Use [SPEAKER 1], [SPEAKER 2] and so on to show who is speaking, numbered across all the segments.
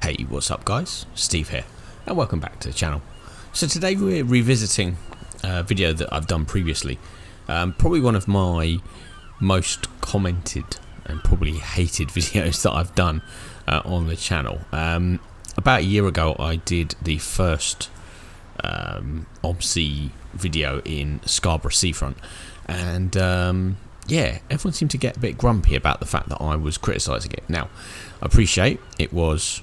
[SPEAKER 1] Hey, what's up guys? Steve here, and welcome back to the channel. So today we're revisiting a video that I've done previously. Probably one of my most commented and probably hated videos that I've done on the channel. About a year ago I did the first OMSI video in Scarborough Seafront, and yeah, everyone seemed to get a bit grumpy about the fact that I was criticising it. Now, I appreciate it was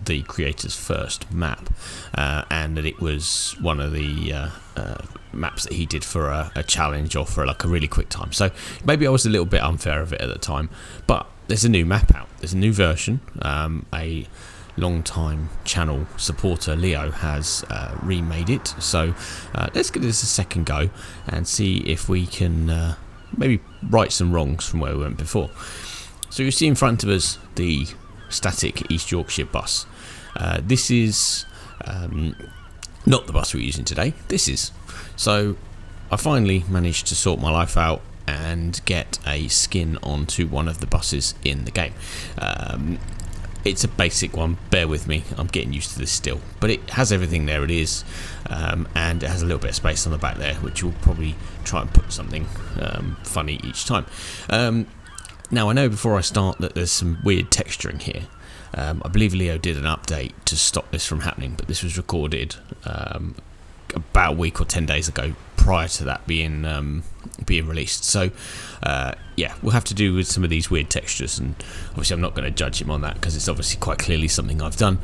[SPEAKER 1] the creator's first map, and that it was one of the maps that he did for a challenge or for like a really quick time. So maybe I was a little bit unfair of it at the time, but there's a new map out. There's a new version. A long-time channel supporter, Leoo, has remade it. So let's give this a second go and see if we can maybe right some wrongs from where we went before. So you see in front of us the static East Yorkshire bus. This is not the bus we're using today. This is. So I finally managed to sort my life out and get a skin onto one of the buses in the game. It's a basic one, bear with me, I'm getting used to this still, but it has everything there it is, and it has a little bit of space on the back there, which will probably try and put something funny each time. Now I know before I start that there's some weird texturing here. I believe Leoo did an update to stop this from happening, but this was recorded about a week or 10 days ago, prior to that being released. So yeah, we'll have to do with some of these weird textures, and obviously I'm not going to judge him on that because it's obviously quite clearly something I've done.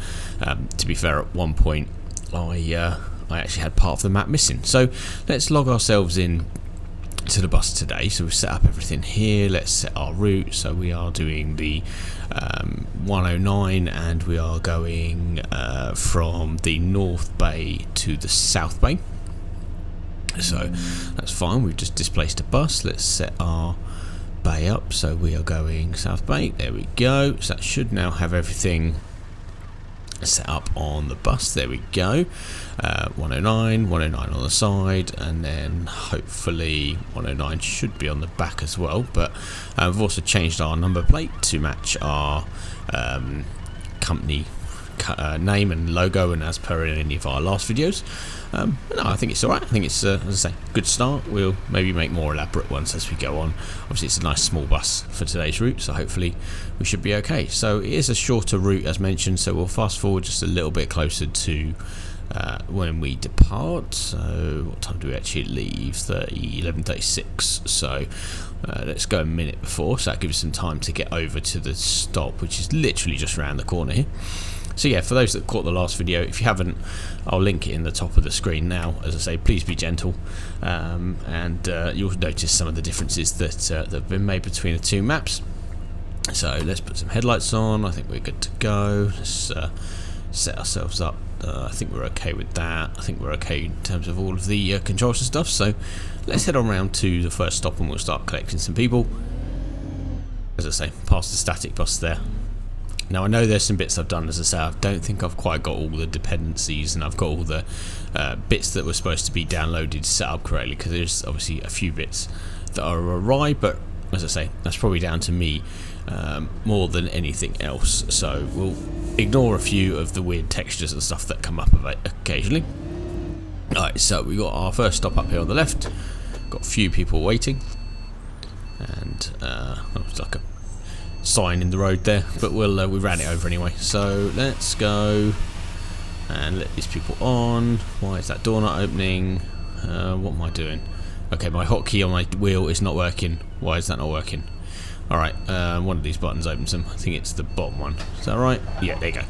[SPEAKER 1] To be fair, at one point I actually had part of the map missing. So let's log ourselves in to the bus today. So we've set up everything here. Let's set our route. So we are doing the 109, and we are going from the North Bay to the South Bay. So that's fine, we've just displaced a bus. Let's set our bay up, so we are going South Bay. There we go. So that should now have everything set up on the bus. There we go. 109 on the side, and then hopefully 109 should be on the back as well. But we've also changed our number plate to match our company name and logo, and as per in any of our last videos. No, I think it's alright. I think it's, as I say, good start. We'll maybe make more elaborate ones as we go on. Obviously it's a nice small bus for today's route, so hopefully we should be okay. So it is a shorter route as mentioned, so we'll fast forward just a little bit closer to when we depart. So what time do we actually leave? 11:36. So let's go a minute before, so that gives us some time to get over to the stop, which is literally just around the corner here. So yeah, for those that caught the last video, if you haven't, I'll link it in the top of the screen now. As I say, please be gentle, and you'll notice some of the differences that have been made between the two maps. So let's put some headlights on. I think we're good to go. Let's set ourselves up. I think we're okay with that. I think we're okay in terms of all of the controls and stuff. So let's head on round to the first stop, and we'll start collecting some people. As I say, past the static bus there. Now I know there's some bits I've done, as I say, I don't think I've quite got all the dependencies, and I've got all the bits that were supposed to be downloaded set up correctly, because there's obviously a few bits that are awry, but as I say, that's probably down to me more than anything else. So we'll ignore a few of the weird textures and stuff that come up occasionally. Alright, so we got our first stop up here on the left, got a few people waiting, and it's like a sign in the road there, but we ran it over anyway. So let's go and let these people on. Why is that door not opening? What am I doing? Okay, my hotkey on my wheel is not working. Why is that not working? Alright, one of these buttons opens them. I think it's the bottom one. Is that right? Yeah, there you go.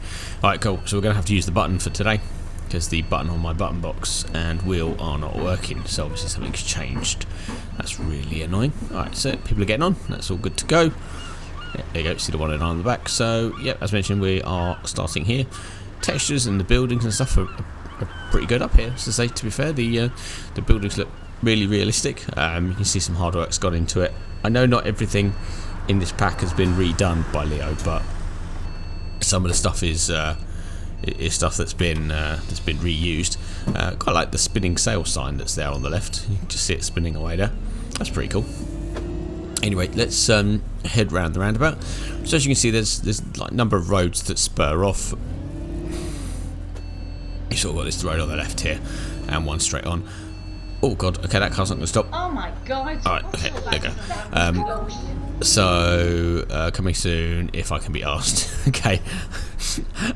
[SPEAKER 1] Alright, cool. So we're going to have to use the button for today, because the button on my button box and wheel are not working. So obviously something's changed. That's really annoying. Alright, so people are getting on. That's all good to go. Yeah, there you go, see the 109 on the back. So yeah, as mentioned, we are starting here. Textures and the buildings and stuff are pretty good up here. So to say, to be fair, the buildings look really realistic. You can see some hard work's gone into it. I know not everything in this pack has been redone by Leoo, but some of the stuff is stuff that's been reused. Quite like the spinning sail sign that's there on the left. You can just see it spinning away there. That's pretty cool. Anyway, let's head round the roundabout. So as you can see, there's like a number of roads that spur off. You sort of got this road on the left here, and one straight on. Oh god, okay, that car's not going to stop.
[SPEAKER 2] Oh my god.
[SPEAKER 1] Alright, okay, there you go. So, coming soon, if I can be asked. Okay.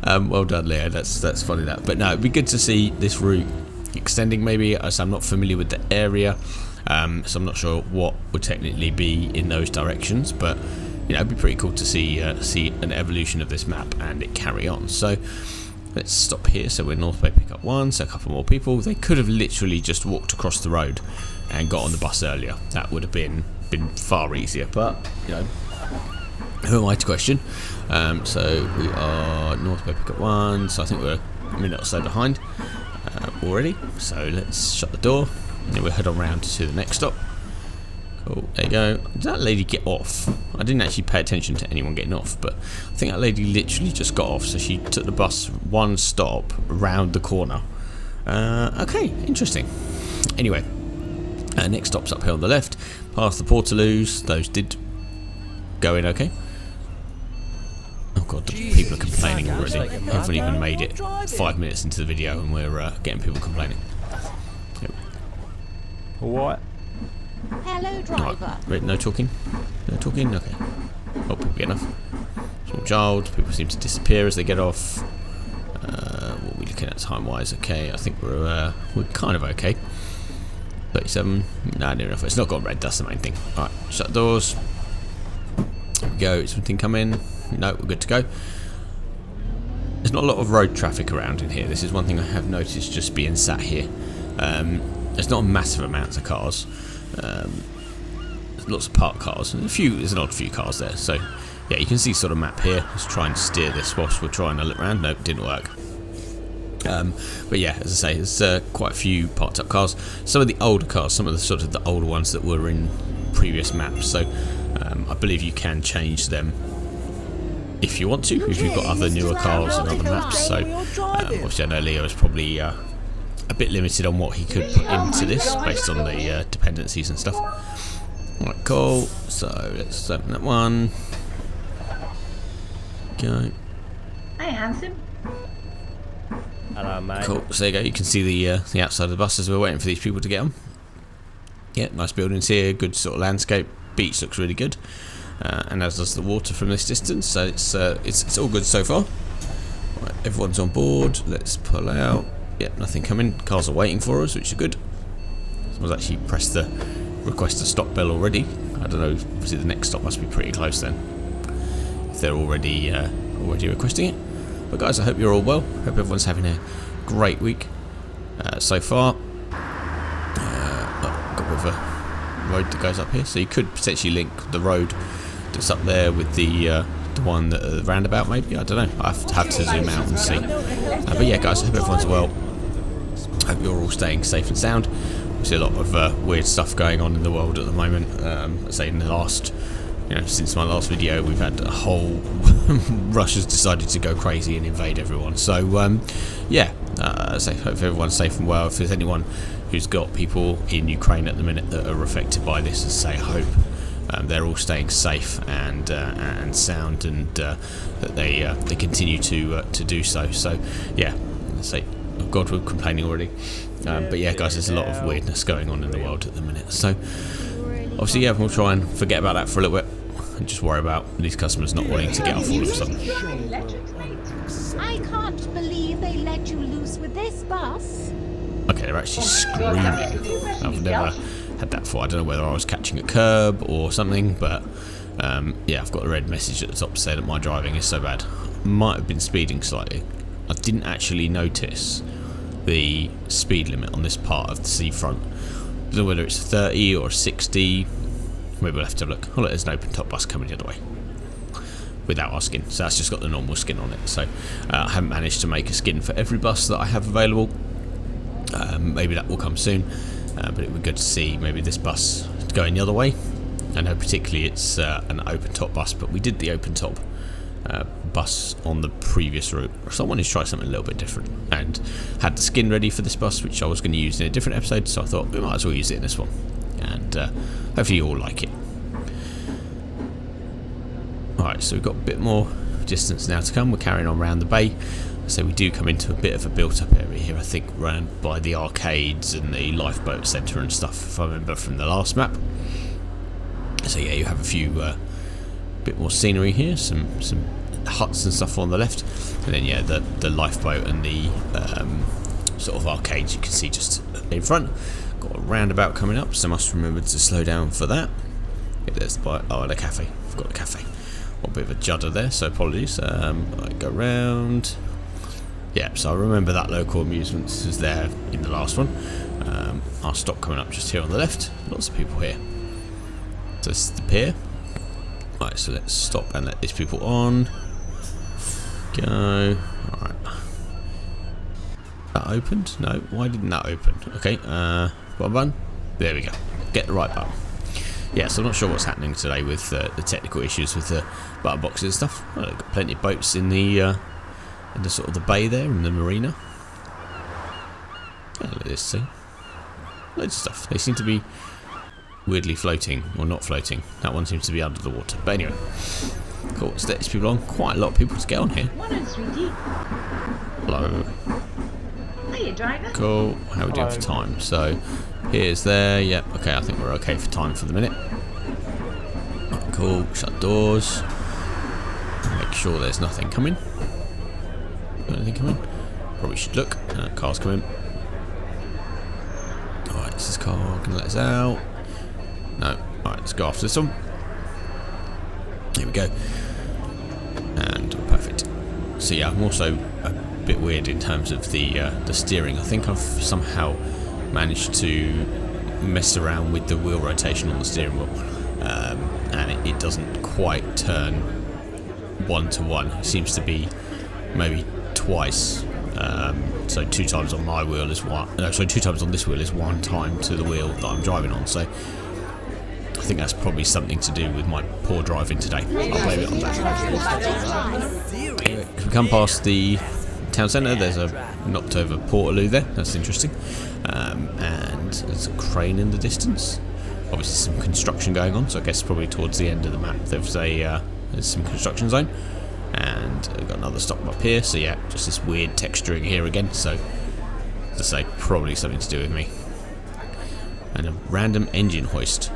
[SPEAKER 1] Well done, Leoo, that's funny that. But no, it'd be good to see this route extending maybe, as I'm not familiar with the area. So I'm not sure what would technically be in those directions, but you know, it'd be pretty cool to see an evolution of this map and it carry on. So let's stop here. So we're North Bay pickup 1, so a couple more people. They could have literally just walked across the road and got on the bus earlier. That would have been far easier, but you know, who am I to question? So we are North Bay pickup 1, so I think we're a minute or so behind already. So let's shut the door. Then we'll head on round to the next stop. Cool, there you go. Did that lady get off? I didn't actually pay attention to anyone getting off, but I think that lady literally just got off, so she took the bus one stop round the corner. Okay, interesting. Anyway, next stop's up here on the left, past the Portaloos. Those did go in okay. Oh god, the people are complaining already. I haven't even made it 5 minutes into the video and we're getting people complaining.
[SPEAKER 3] What?
[SPEAKER 4] Hello, driver.
[SPEAKER 1] Right, no talking? No talking? Okay. Oh, people get enough. Small child. People seem to disappear as they get off. What are we looking at time-wise? Okay, I think we're kind of okay. 37. Nah, near enough. It's not got red. That's the main thing. Alright, shut the doors. There we go. Something come in. No, we're good to go. There's not a lot of road traffic around in here. This is one thing I have noticed just being sat here. There's not massive amounts of cars. There's lots of parked cars. And there's an odd few cars there. So, yeah, you can see sort of map here. Let's try and steer this whilst we're trying to look around. Nope, didn't work. But yeah, as I say, there's quite a few parked up cars. Some of the older cars, some of the sort of the older ones that were in previous maps. So, I believe you can change them if you want to, if you've got other newer cars and other maps. So, obviously I know Leoo is probably a bit limited on what he could put into this based on the dependencies and stuff. Alright, cool. So let's open that one. Go.
[SPEAKER 2] Hey, handsome.
[SPEAKER 3] Hello, mate.
[SPEAKER 1] Cool. So there you go. You can see the outside of the bus as we're waiting for these people to get on. Yeah, nice buildings here. Good sort of landscape. Beach looks really good, and as does the water from this distance. So it's all good so far. Right, everyone's on board. Let's pull out. Yeah, nothing coming. Cars are waiting for us, which is good. Someone's actually pressed the request to stop bell already. I don't know. Obviously, the next stop must be pretty close then, if they're already requesting it. But guys, I hope you're all well. Hope everyone's having a great week so far. Got a bit of a road that goes up here, so you could potentially link the road that's up there with the one that the roundabout. Maybe, I don't know. I have to zoom out and see. But yeah, guys, I hope everyone's well. Hope you're all staying safe and sound. We see a lot of weird stuff going on in the world at the moment. I say in the last, since my last video, we've had a whole Russia's decided to go crazy and invade everyone. So yeah, so hope everyone's safe and well. If there's anyone who's got people in Ukraine at the minute that are affected by this, I hope they're all staying safe and sound, and that they continue to do so. So yeah, say, oh God, we're complaining already. But yeah, guys, there's a lot of weirdness going on in the world at the minute. So obviously, yeah, we'll try and forget about that for a little bit and just worry about these customers not wanting to get off all of a sudden.
[SPEAKER 4] I can't believe they let you loose with this bus.
[SPEAKER 1] Okay, they're actually screaming. I've never had that before. I don't know whether I was catching a curb or something, but yeah, I've got a red message at the top to say that my driving is so bad. Might have been speeding slightly. I didn't actually notice the speed limit on this part of the seafront. I don't know whether it's 30 or 60. Maybe we'll have to look. Oh look, there's an open top bus coming the other way without our skin, so that's just got the normal skin on it. So I haven't managed to make a skin for every bus that I have available. Maybe that will come soon, but it would be good to see maybe this bus going the other way. I know particularly it's an open top bus, but we did the open top bus on the previous route. So I wanted to try something a little bit different and had the skin ready for this bus, which I was going to use in a different episode, so I thought we might as well use it in this one, and hopefully you all like it. Alright, so we've got a bit more distance now to come. We're carrying on around the bay. So we do come into a bit of a built-up area here, I think, around by the arcades and the lifeboat centre and stuff, if I remember from the last map. So yeah, you have a few bit more scenery here, some huts and stuff on the left, and then yeah, the lifeboat and the sort of arcades you can see just in front. Got a roundabout coming up, so must remember to slow down for that. Yeah, there's the the cafe. I've got the cafe. Got a bit of a judder there, so apologies. I go round. Yeah, so I remember that local amusements is there in the last one. Our stop coming up just here on the left. Lots of people here. So this is the pier. Right, so let's stop and let these people on. Go. Alright. That opened? No, why didn't that open? Okay, one button. There we go. Get the right button. Yeah, so I'm not sure what's happening today with the technical issues with the button boxes and stuff. Well, they've got plenty of boats in the sort of the bay there, in the marina. Oh, look at this, see? Loads of stuff. They seem to be weirdly floating, or not floating. That one seems to be under the water. But anyway, cool. Let's let these people on. Quite a lot of people to get on here. Hello.
[SPEAKER 2] Hiya, driver.
[SPEAKER 1] Cool. How are we doing for time? So, here's there. Yep. Okay, I think we're okay for time for the minute. Right, cool. Shut doors. Make sure there's nothing coming. Anything coming? Probably should look. Car's coming. Alright, is this car going to let us out? No. Alright, let's go after this one. Here we go. And perfect. So yeah, I'm also a bit weird in terms of the steering. I think I've somehow managed to mess around with the wheel rotation on the steering wheel. And it doesn't quite turn 1 to 1. It seems to be maybe twice, so 2 times on my wheel is one. No, sorry, 2 times on this wheel is 1 time to the wheel that I'm driving on. So I think that's probably something to do with my poor driving today. I'll blame it on that. Anyway, if we come past the town centre, there's a knocked over portaloo there. That's interesting, and there's a crane in the distance. Obviously, some construction going on. So I guess probably towards the end of the map, there's some construction zone. And I've got another stop up here, so yeah, just this weird texturing here again, so as I say, probably something to do with me. And a random engine hoist.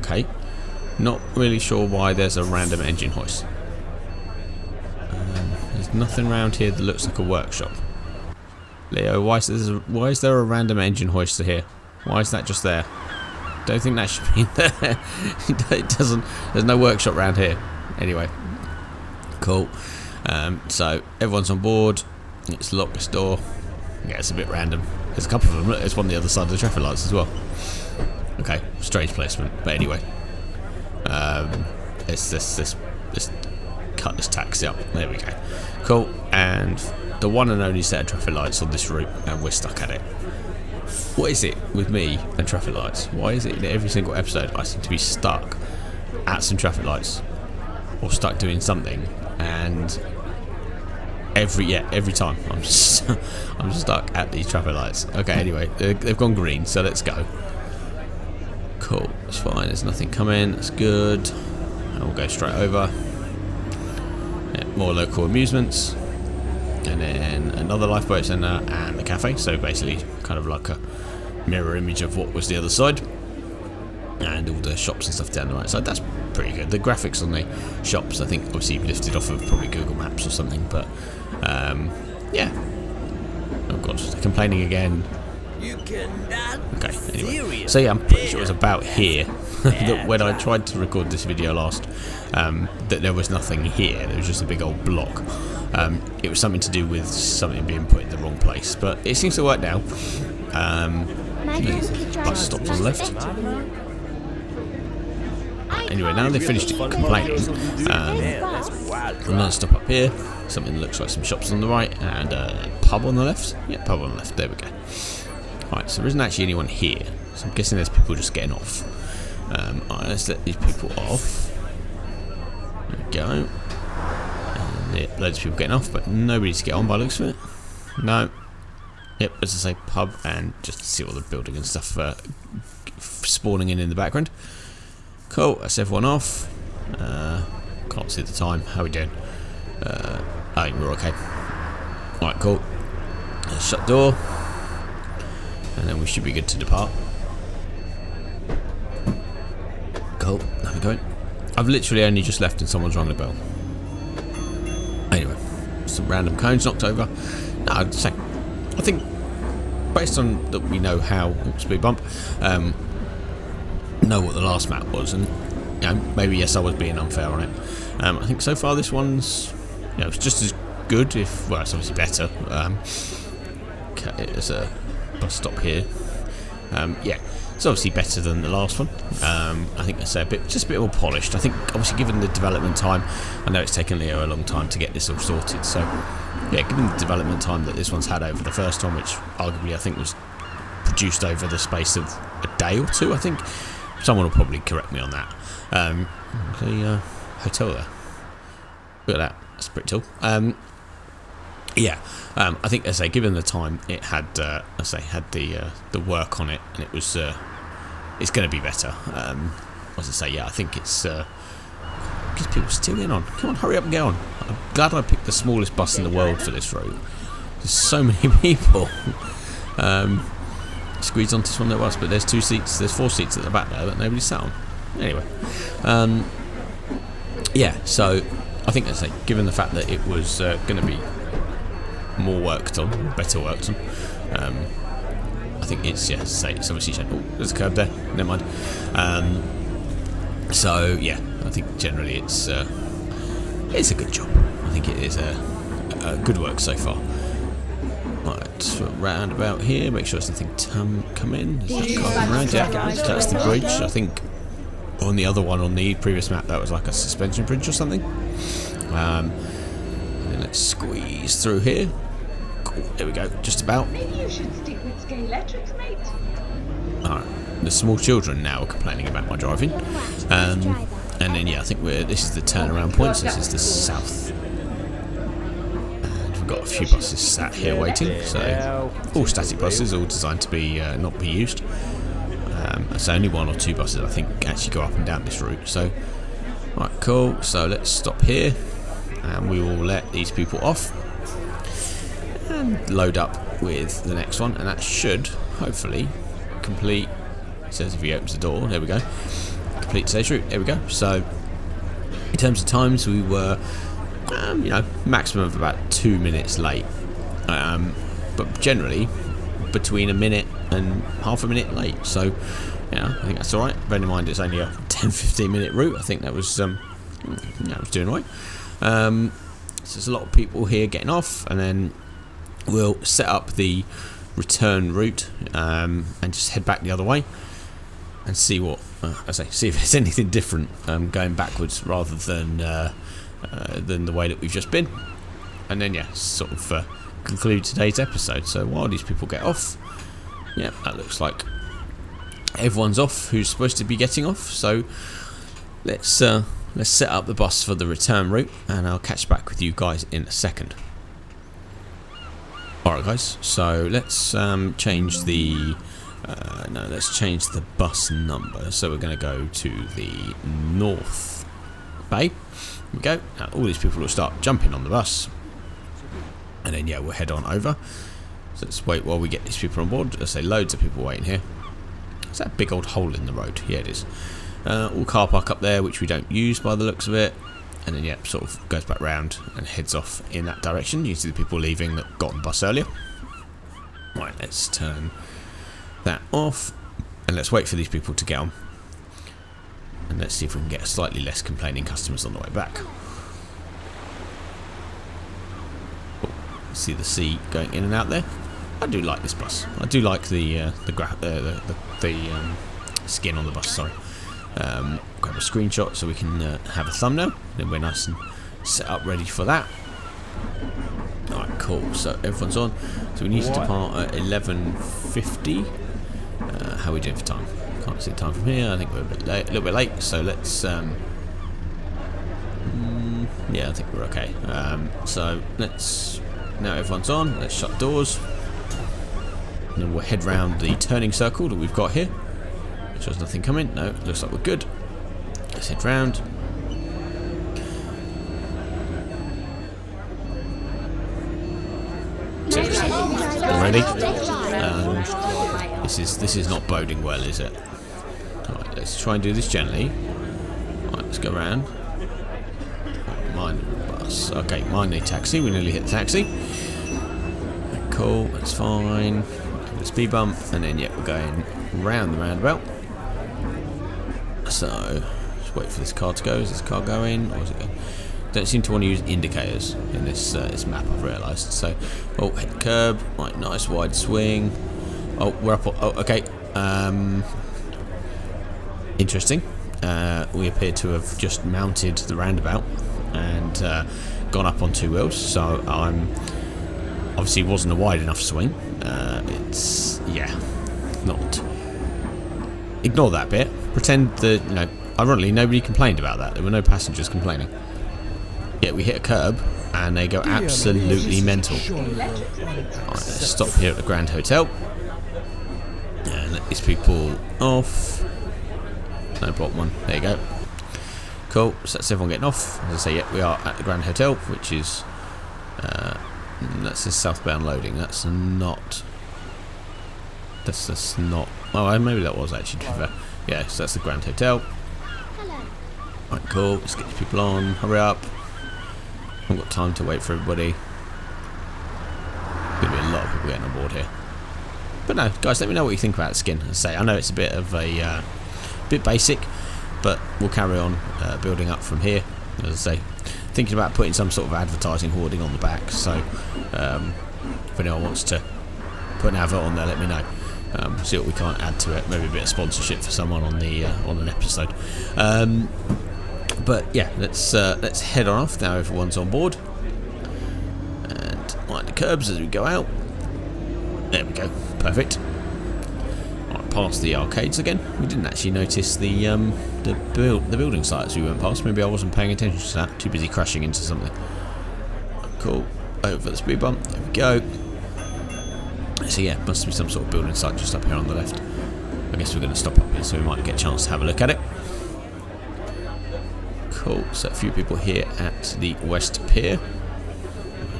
[SPEAKER 1] Okay, not really sure why there's a random engine hoist. There's nothing around here that looks like a workshop. Leo, why is there a random engine hoist here? Why is that just there? Don't think that should be there. It doesn't. There's no workshop around here. Anyway. Cool. So everyone's on board. It's locked this door. Yeah, it's a bit random. There's a couple of them. Look, there's one on the other side of the traffic lights as well. Okay, strange placement. But anyway, let's cut this taxi up. There we go. Cool. And the one and only set of traffic lights on this route, and we're stuck at it. What is it with me and traffic lights? Why is it in every single episode I seem to be stuck at some traffic lights or stuck doing something? And every time I'm stuck at these traffic lights. Okay, anyway, they've gone green, so let's go. Cool, that's fine. There's nothing coming. That's good. And we'll go straight over. Yeah, more local amusements, and then another lifeboat centre and the cafe. So basically, kind of like a mirror image of what was the other side. And all the shops and stuff down the right side. That's pretty good. The graphics on the shops, I think, obviously lifted off of probably Google Maps or something, but yeah. Oh god, they're complaining again. Okay, anyway. So yeah, I'm pretty sure it was about here that when I tried to record this video last, that there was nothing here. There was just a big old block. It was something to do with something being put in the wrong place, but it seems to work now. Bus stops on the left. Anyway, now they've finished complaining, another stop up here, something that looks like some shops on the right, and a pub on the left. Yeah, pub on the left, there we go. Right, so there isn't actually anyone here, so I'm guessing there's people just getting off. Alright, let's let these people off. There we go. And yeah, loads of people getting off, but nobody to get on by the looks of it. No. Yep, as I say, pub, and just to see all the building and stuff spawning in the background. Cool, that's everyone off. Can't see the time. How are we doing? I think we're okay. Alright, cool. Let's shut the door. And then we should be good to depart. Cool. There we go. I've literally only just left and someone's rung the bell. Anyway, some random cones knocked over. No, I'd say, I think, based on that we know how speed bump, know what the last map was, and you know, maybe yes, I was being unfair on it. I think so far this one's, you know, it's just as good, if well, it's obviously better. Okay, there's a bus stop here. Yeah, it's obviously better than the last one. I think it's just a bit more polished. I think obviously given the development time, I know it's taken Leoo a long time to get this all sorted. So yeah, given the development time that this one's had over the first one, which arguably I think was produced over the space of a day or two, I think someone will probably correct me on that. The hotel there. Look at that. That's pretty tall. Yeah, I think, as I say, given the time, it had, as I say, had the work on it, and it was, it's going to be better. As I say, yeah, I think it's, because people still in on. Come on, hurry up and get on. I'm glad I picked the smallest bus in the world for this route. There's so many people. Squeeze onto this one there was, but there's 2 seats, there's 4 seats at the back there that nobody sat on. Anyway, yeah, so I think, as I say, given the fact that it was going to be more worked on, better worked on, I think it's, yeah, say it's obviously shown. Oh, there's a curb there, never mind. So yeah, I think generally it's a good job. I think it is a good work so far. Right, round about here, make sure there's nothing come in. There's that car coming around, yeah, that's the bridge. I think on the other one, on the previous map, that was like a suspension bridge or something. And then let's squeeze through here. Cool, there we go, just about.
[SPEAKER 2] Maybe you should stick with Scalextrics, mate.
[SPEAKER 1] Alright, the small children now are complaining about my driving. And then, yeah, I think this is the turnaround point, so this is the south. And we've got a few buses sat here waiting, so all static buses, all designed to be not be used. So only 1 or 2 buses, I think, actually go up and down this route. So, right, cool. So let's stop here, and we will let these people off and load up with the next one, and that should hopefully complete. It says if he opens the door, there we go. Complete today's route. There we go. So, in terms of times, we were, you know, maximum of about 2 minutes late, but generally between a minute and half a minute late. So, yeah, I think that's all right. Bearing in mind it's only a 10-15 minute route, I think that was doing all right. So there's a lot of people here getting off, and then we'll set up the return route and just head back the other way and see what see if there's anything different going backwards rather than the way that we've just been, and then yeah, sort of conclude today's episode. So while these people get off, yeah, that looks like everyone's off who's supposed to be getting off. So let's set up the bus for the return route, and I'll catch back with you guys in a second. Alright guys, so let's change the let's change the bus number. So we're going to go to the North Bay. Here we go. Now all these people will start jumping on the bus, and then yeah, we'll head on over. So let's wait while we get these people on board. Let's say loads of people waiting here. Is that a big old hole in the road? Yeah, it is. All car park up there, which we don't use by the looks of it. And then, yeah, sort of goes back round and heads off in that direction. You see the people leaving that got on the bus earlier. Right, let's turn that off. And let's wait for these people to get on. And let's see if we can get slightly less complaining customers on the way back. Oh, see the sea going in and out there. I do like this bus. I do like the skin on the bus. Sorry. Grab a screenshot so we can have a thumbnail. Then we're nice and set up, ready for that. Alright, cool. So everyone's on. So we need to depart at 11:50. How are we doing for time? Can't see the time from here. I think we're a little bit late. So let's. Yeah, I think we're okay. So let's. Now everyone's on. Let's shut doors. And then we'll head round the turning circle that we've got here. So there's nothing coming. No, looks like we're good. Let's head round. already. This is not boding well, is it? Right, let's try and do this gently. Right, let's go around. Mind the bus. Okay, mind the taxi. We nearly hit the taxi. Cool, that's fine. The speed bump, and then yeah, we're going round the roundabout. So just wait for this car to go. Is this car going, or is it going? Don't seem to want to use indicators in this this map, I've realised. So, oh, hit the curb. Right, nice wide swing. Oh, we're up. Oh, okay. Interesting. We appear to have just mounted the roundabout and gone up on 2 wheels. So I'm obviously wasn't a wide enough swing. It's not. Ignore that bit. Pretend that ironically nobody complained about that. There were no passengers complaining. Yeah, we hit a curb and they go absolutely mental. Right, let's stop here at the Grand Hotel and let these people off. No block one. There you go. Cool. So that's everyone getting off. As I say, yeah, we are at the Grand Hotel, which is that's the southbound loading. That's not. That's not. Oh, maybe that was actually. To be fair. Yeah, so that's the Grand Hotel.
[SPEAKER 4] Hello.
[SPEAKER 1] Right, cool. Let's get these people on. Hurry up. Haven't got time to wait for everybody. Gonna be a lot of people getting on board here. But no, guys, let me know what you think about the skin. As I say, I know it's a bit of a bit basic, but we'll carry on building up from here. As I say, thinking about putting some sort of advertising hoarding on the back. So if anyone wants to put an advert on there, let me know. See what we can't add to it. Maybe a bit of sponsorship for someone on the on an episode. But yeah, let's head on off now. Everyone's on board, and mind the curbs as we go out. There we go, perfect. Right, past the arcades again. We didn't actually notice the building site as we went past. Maybe I wasn't paying attention to that. Too busy crashing into something. Cool. Over the speed bump. There we go. So yeah, must be some sort of building site just up here on the left. I guess we're going to stop up here, so we might get a chance to have a look at it. Cool, so a few people here at the West Pier.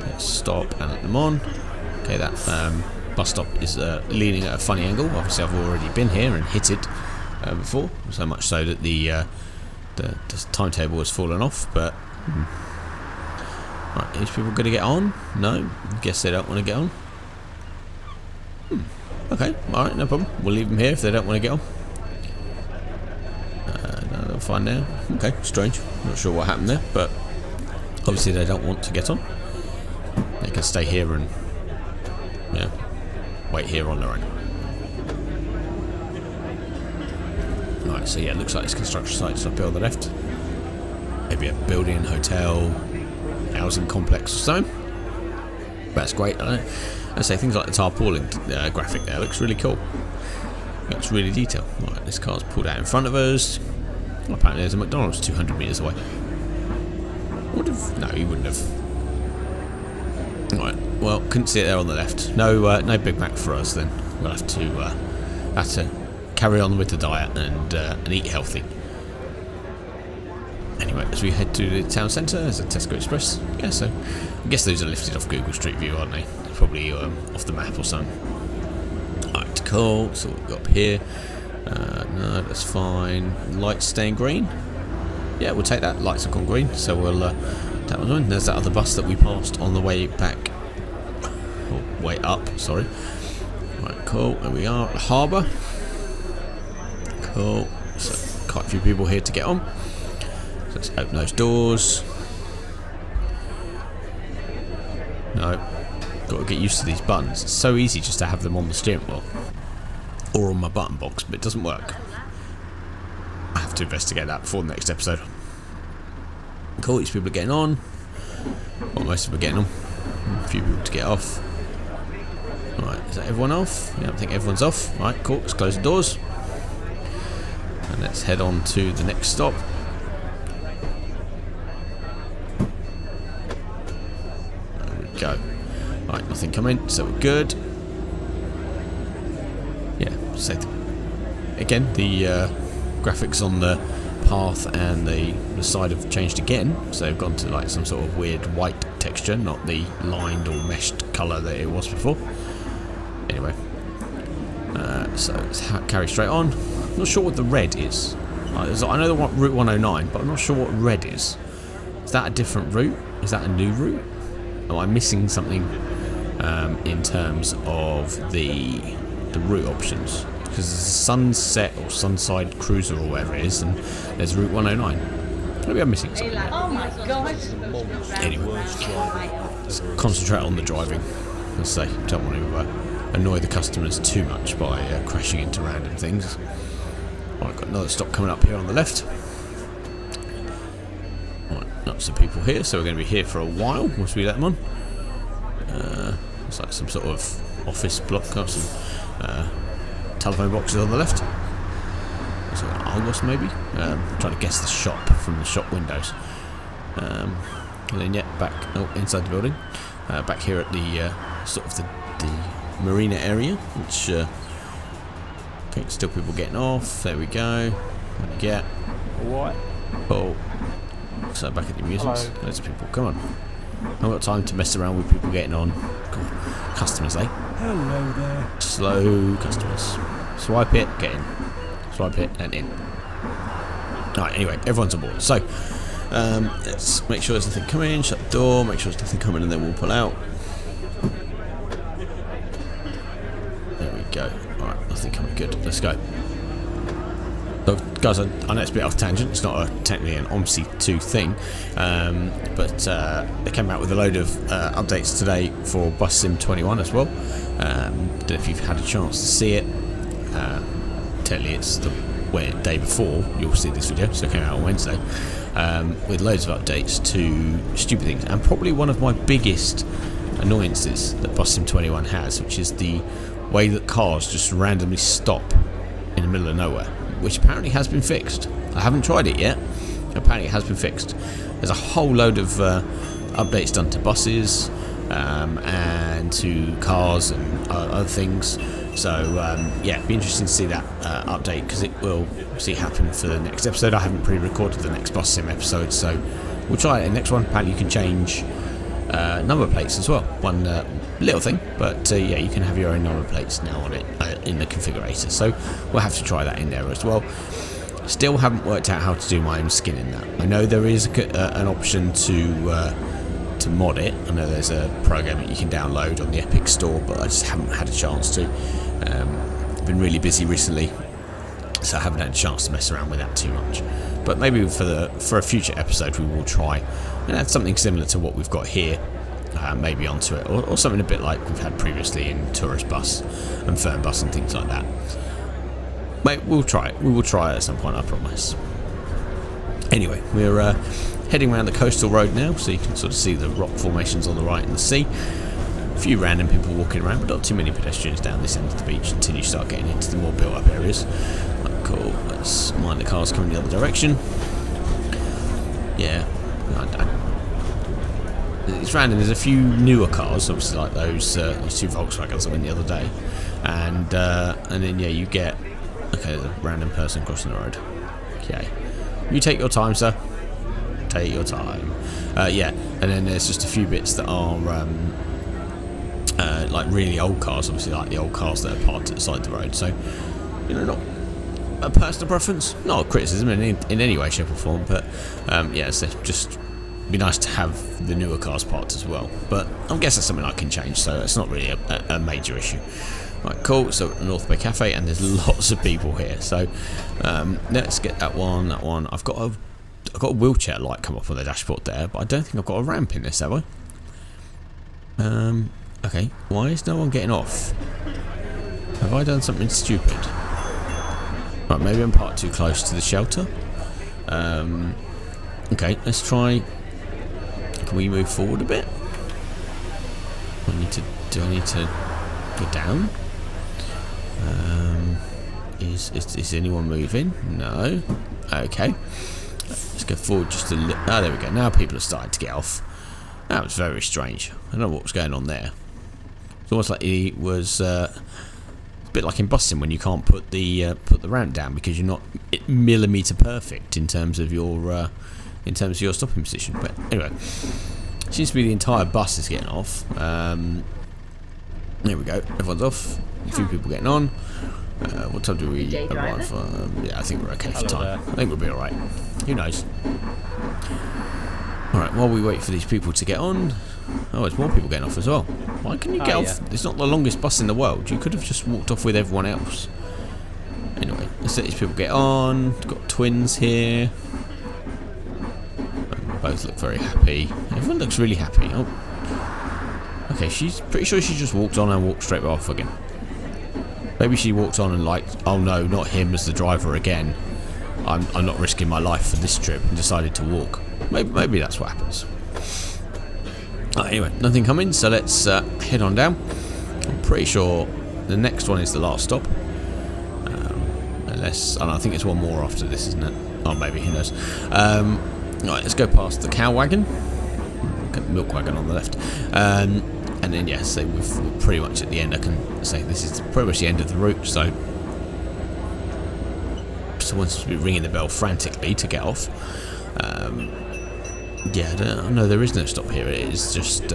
[SPEAKER 1] Let's stop and let them on. Okay, that bus stop is leaning at a funny angle. Obviously I've already been here and hit it before, so much so that the timetable has fallen off, but right, these people going to get on? No, guess they don't want to get on. Okay, alright, no problem. We'll leave them here if they don't want to get on. No, they'll find now. Okay, strange. Not sure what happened there, but obviously they don't want to get on. They can stay here and wait here on their own. Right, so yeah, it looks like this construction site's up here on the left. Maybe a building, hotel, housing complex or something. That's great, I know. I say things like the tarpaulin graphic there looks really cool. Looks really detailed. Right, this car's pulled out in front of us. Well, apparently there's a McDonald's 200 metres away. Would have? No, he wouldn't have. Right, well, couldn't see it there on the left. No, no Big Mac for us then. We'll have to carry on with the diet and eat healthy. Anyway, as we head to the town centre, there's a Tesco Express. Yeah, so I guess those are lifted off Google Street View, aren't they? They're probably off the map or something. Alright, cool. So what we've got up here. No, that's fine. Lights staying green. Yeah, we'll take that. Lights have gone green, so we'll that one's on. There's that other bus that we passed on the way back. Oh, way up, sorry. Right, cool. There we are at the harbour. Cool. So quite a few people here to get on. So let's open those doors. No, got to get used to these buttons. It's so easy just to have them on the steering wheel or on my button box, but it doesn't work. I have to investigate that before the next episode. Cool, these people are getting on. Well, most of them are getting on. A few people to get off. Right, is that everyone off? Yeah, I think everyone's off. Right, cool, let's close the doors. And let's head on to the next stop. There we go. Right, nothing coming, so we're good. Yeah, so again, the graphics on the path and the side have changed again, so they've gone to like some sort of weird white texture, not the lined or meshed colour that it was before. Anyway, so let's carry straight on. I'm not sure what the red is. I know the route 109, but I'm not sure what red is. Is that a different route? Is that a new route? Am I missing something in terms of the route options? Because there's a Sunset or Sunside Cruiser or whatever it is, and there's Route 109. Maybe I'm missing something.
[SPEAKER 2] Oh my god.
[SPEAKER 1] Anyway, let's concentrate on the driving. Let's say, don't want to annoy the customers too much by crashing into random things. Right, got another stop coming up here on the left. Right, lots of people here, so we're going to be here for a while once we let them on. It's like some sort of office block, got some telephone boxes on the left. So Argos maybe. Trying to guess the shop from the shop windows. And then back inside the building. Back here at the sort of the marina area, which okay, still people getting off. There we go. What do you get?
[SPEAKER 3] What?
[SPEAKER 1] Oh. So back at the amusements. Loads of people. Come on. I've got time to mess around with people getting on. Customers, eh?
[SPEAKER 3] Hello there.
[SPEAKER 1] Slow customers. Swipe it, get in. Swipe it, and in. Alright, anyway, everyone's on board. So, let's make sure there's nothing coming. Shut the door, make sure there's nothing coming, and then we'll pull out. There we go. Alright, nothing coming. Good. Let's go. So, guys, I know it's a bit off tangent. It's not technically an OMSI 2 thing, but they came out with a load of updates today for Bus Sim 21 as well. Don't know if you've had a chance to see it. Technically, it's the day before you'll see this video, so it came out on Wednesday, with loads of updates to stupid things, and probably one of my biggest annoyances that Bus Sim 21 has, which is the way that cars just randomly stop in the middle of nowhere, which apparently has been fixed. I haven't tried it yet. Apparently it has been fixed. There's a whole load of updates done to buses and to cars and other things. So yeah, it'd be interesting to see that update, because it will see happen for the next episode. I haven't pre-recorded the next Bus Sim episode, so we'll try it in the next one. Apparently you can change number plates as well. One little thing, but yeah, you can have your own number plates now on it in the configurator, so we'll have to try that in there as well. Still haven't worked out how to do my own skin in that. I know there is an option to mod it. I know there's a program that you can download on the Epic Store, but I just haven't had a chance to. I've been really busy recently, so I haven't had a chance to mess around with that too much. But maybe for a future episode we will try and add something similar to what we've got here, maybe onto it, or something a bit like we've had previously in Tourist Bus and Fern Bus and things like that. Mate, we'll try it. We will try it at some point, I promise. Anyway, we're heading around the coastal road now, so you can sort of see the rock formations on the right and the sea. A few random people walking around, but not too many pedestrians down this end of the beach until you start getting into the more built-up areas. Right, cool. Let's mind the cars coming the other direction. Yeah, it's random. There's a few newer cars, obviously, like those two Volkswagens I went the other day, and then yeah, you get there's a random person crossing the road. Okay, you take your time, sir. Take your time. Yeah, and then there's just a few bits that are like really old cars, obviously, like the old cars that are parked at the side of the road. So, you know, not a personal preference, not a criticism in any way, shape or form, but yeah, so just be nice to have the newer cars parked as well. But I guess that's something I can change, so it's not really a major issue. Right, cool. So North Bay Cafe, and there's lots of people here. So let's get that one. I've got a wheelchair light come up on the dashboard there, but I don't think I've got a ramp in this, have I? Okay. Why is no one getting off? Have I done something stupid? Right, maybe I'm parked too close to the shelter. Okay, let's try. Can we move forward a bit? Do I need to go down? Is anyone moving? No. Okay. Let's go forward just a little. Oh, there we go. Now people are starting to get off. That was very strange. I don't know what was going on there. It's almost like it was a bit like in Bus Sim when you can't put the ramp down because you're not millimeter perfect in terms of your stopping position. But anyway, seems to be the entire bus is getting off. There we go. Everyone's off. A few people getting on. What time do we
[SPEAKER 2] Day
[SPEAKER 1] arrive?
[SPEAKER 2] driver?
[SPEAKER 1] Yeah, I think we're okay for
[SPEAKER 3] Hello
[SPEAKER 1] time.
[SPEAKER 3] there.
[SPEAKER 1] I think we'll be alright. Who knows? Alright, while we wait for these people to get on... Oh, there's more people getting off as well. Why can you get off?
[SPEAKER 3] Yeah.
[SPEAKER 1] It's not the longest bus in the world. You could have just walked off with everyone else. Anyway, let's let these people get on. We've got twins here. Both look very happy. Everyone looks really happy. Oh. Okay, she's pretty sure she just walked on and walked straight off again. Maybe she walked on and like, oh no, not him as the driver again. I'm not risking my life for this trip, and decided to walk. Maybe that's what happens. Anyway, nothing coming, so let's head on down. I'm pretty sure the next one is the last stop. Unless, I think it's one more after this, isn't it? Oh, maybe, who knows. Alright, let's go past the cow wagon. Got the milk wagon on the left. And then, yeah, so we're pretty much at the end. I can say this is pretty much the end of the route, so someone's supposed to be ringing the bell frantically to get off. Yeah, no, there is no stop here. It is just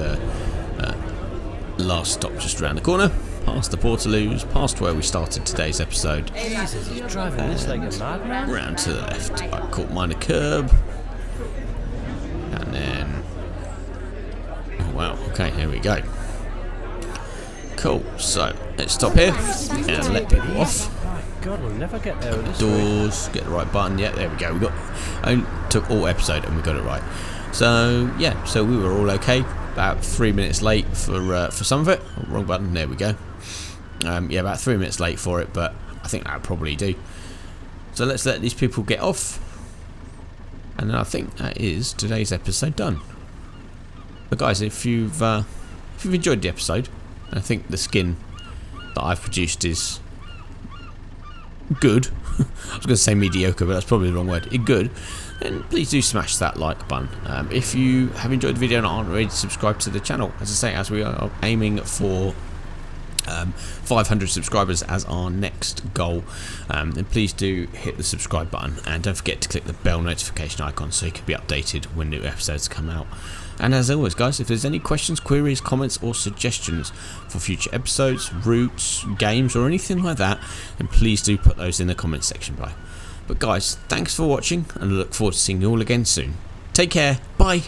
[SPEAKER 1] last stop just around the corner, past the Portaloos, past where we started today's episode.
[SPEAKER 3] Jesus, he's driving this like a madman.
[SPEAKER 1] Round to the left. I caught mine a curb. And then... Oh, wow, okay, here we go. Cool, so let's stop here and let people off.
[SPEAKER 3] My God, we'll never get there with this way.
[SPEAKER 1] Doors, get the right button. Yeah, there we go. I took all episode and we got it right. So yeah, so we were all okay. About 3 minutes late for some of it. Oh, wrong button. There we go. Yeah, about 3 minutes late for it, but I think that'll probably do. So let's let these people get off, and then I think that is today's episode done. But guys, if you've enjoyed the episode, I think the skin that I've produced is good. I was going to say mediocre, but that's probably the wrong word. Good. Then please do smash that like button. If you have enjoyed the video and aren't already subscribed to the channel, as I say, as we are aiming for 500 subscribers as our next goal, then please do hit the subscribe button, and don't forget to click the bell notification icon so you can be updated when new episodes come out. And as always guys, if there's any questions, queries, comments or suggestions for future episodes, routes, games or anything like that, then please do put those in the comments section below. But guys, thanks for watching, and I look forward to seeing you all again soon. Take care, bye!